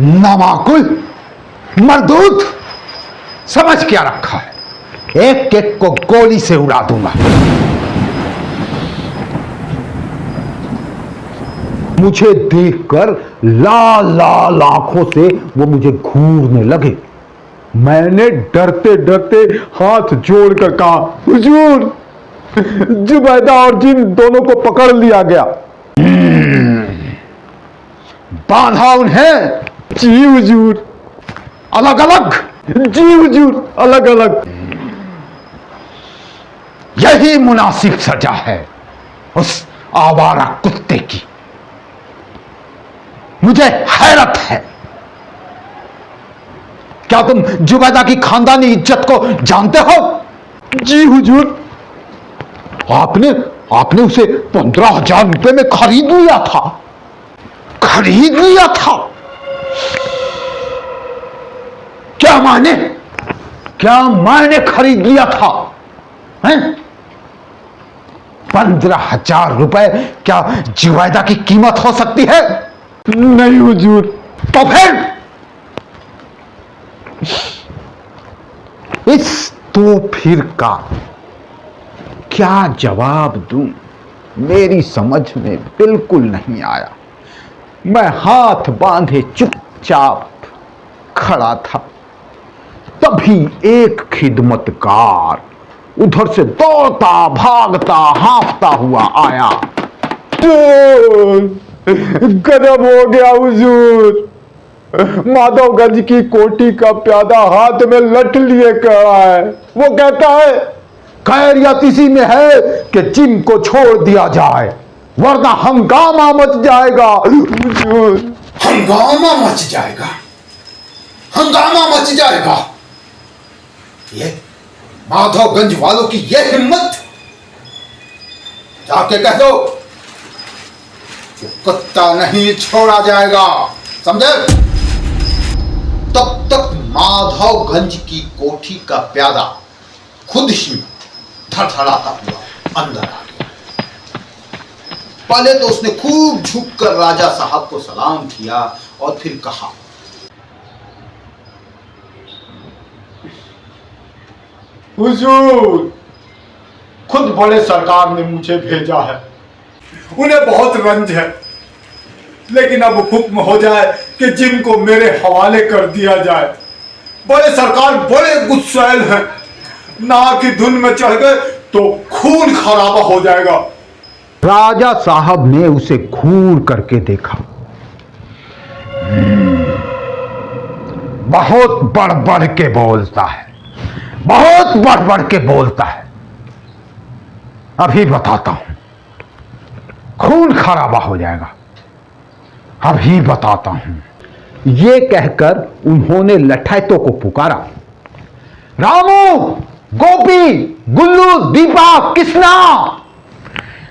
नामाकुल, मरदूत, समझ क्या रखा है? एक एक को गोली से उड़ा दूंगा। मुझे देखकर लाल लाल आंखों से वो मुझे घूरने लगे। मैंने डरते डरते हाथ जोड़कर कहा, हुजूर, जुबैदा और जिन दोनों को पकड़ लिया गया। बांधा उन्हें? जी हुजूर। अलग अलग? जी हुजूर, अलग अलग। यही मुनासिब सजा है उस आवारा कुत्ते की। मुझे हैरत है, क्या तुम जुबैदा की खानदानी इज्जत को जानते हो? जी हुजूर। आपने उसे 15,000 रुपए में खरीद लिया था। खरीद लिया था? क्या मायने खरीद लिया था? हैं? 15,000 रुपए क्या जुबैदा की कीमत हो सकती है? नहीं हुजूर। तो फिर इस तो फिर का क्या जवाब दूं, मेरी समझ में बिल्कुल नहीं आया। मैं हाथ बांधे चुपचाप खड़ा था। तभी एक खिदमतकार उधर से दौड़ता भागता हाँफता हुआ आया। गजब हो गया हुजूर, माधवगंज की कोठी का प्यादा हाथ में लठ लिए खड़ा है। वो कहता है खैरियत इसी में है कि जिम को छोड़ दिया जाए, वरना हंगामा मच जाएगा। हंगामा मच जाएगा? हंगामा मच जाएगा? ये माधवगंज वालों की ये हिम्मत! जाके कह दो कि कुत्ता नहीं छोड़ा जाएगा, समझे? तब तक माधवगंज की कोठी का प्यादा खुद ही धड़धड़ाता हुआ अंदर आ गया। पहले तो उसने खूब झुककर राजा साहब को सलाम किया और फिर कहा, हुजूर, खुद बड़े सरकार ने मुझे भेजा है। उन्हें बहुत रंज है, लेकिन अब हुक्म हो जाए कि जिम को मेरे हवाले कर दिया जाए। बड़े सरकार बड़े गुस्सैल हैं, नाक की धुन में चढ़ गए तो खून खराबा हो जाएगा। राजा साहब ने उसे घूर करके देखा। बहुत बढ़ बढ़ के बोलता है, बहुत बढ़ बढ़ के बोलता है। अभी बताता हूं, खून खराबा हो जाएगा, अभी बताता हूं। ये कहकर उन्होंने लठैतों को पुकारा, रामू, गोपी, गुल्लू, दीपा, किसना,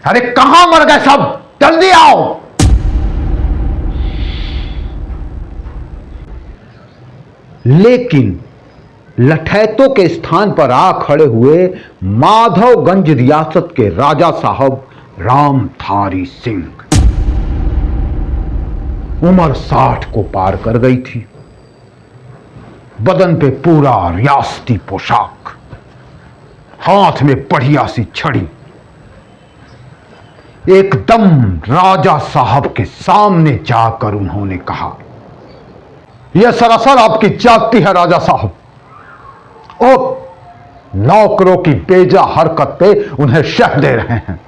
अरे कहां मर गए सब, जल्दी आओ। लेकिन लठैतों के स्थान पर आ खड़े हुए माधवगंज रियासत के राजा साहब रामधारी सिंह। उम्र 60 को पार कर गई थी। बदन पे पूरा रियासती पोशाक, हाथ में बढ़िया सी छड़ी। एकदम राजा साहब के सामने जाकर उन्होंने कहा, यह सरासर आपकी जाति है राजा साहब। ओ, नौकरों की बेजा हरकत पे उन्हें शह दे रहे हैं।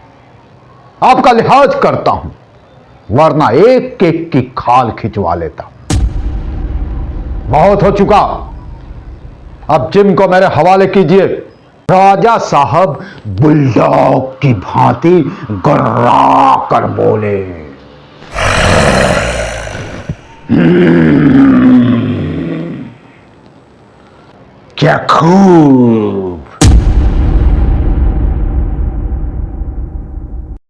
आपका लिहाज करता हूं, वरना एक एक की खाल खिंचवा लेता। बहुत हो चुका, अब जिम को मेरे हवाले कीजिए। राजा साहब बुलडॉग की भांति गर्रा कर बोले, क्या खूब